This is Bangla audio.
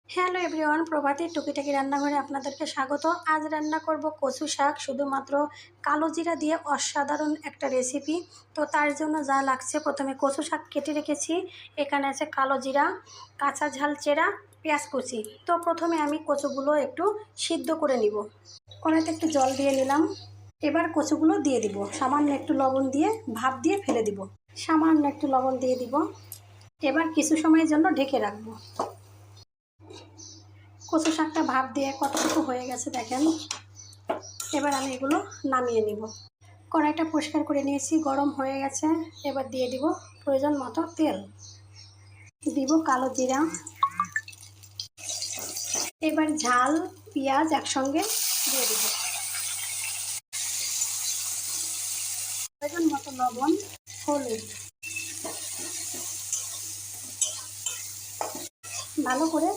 হ্যালো এভরিওয়ান, প্রভাতী টুকিটাকি রান্নাঘরে আপনাদেরকে স্বাগত। আজ রান্না করব কচু শাক, শুধুমাত্র কালো জিরা দিয়ে অসাধারণ একটা রেসিপি। তো তার জন্য যা লাগছে, প্রথমে কচু শাক কেটে রেখেছি। এখানে আছে কালো জিরা, কাঁচা ঝাল চেরা, পেঁয়াজ কুচি। তো প্রথমে আমি কচুগুলো একটু সিদ্ধ করে নিব। কড়াইতে একটু জল দিয়ে নিলাম। এবার কচুগুলো দিয়ে দিব, সামান্য একটু লবণ দিয়ে ভাপ দিয়ে ফেলে দিব। সামান্য একটু লবণ দিয়ে দিব। এবার কিছু সময়ের জন্য ঢেকে রাখবো। কচু শাকটা ভাপ দিয়ে কতটুকু হয়ে গেছে দেখেন। এবার আমি এগুলো নামিয়ে নিব। কড়াইটা পরিষ্কার করে নিয়েছি, গরম হয়ে গেছে। এবার দিয়ে দিব প্রয়োজন মতো তেল, দিব কালো জিরা। এবার ঝাল পেঁয়াজ একসঙ্গে দিয়ে দিব, প্রয়োজন মতো লবণ, হলুদ। ভালো করে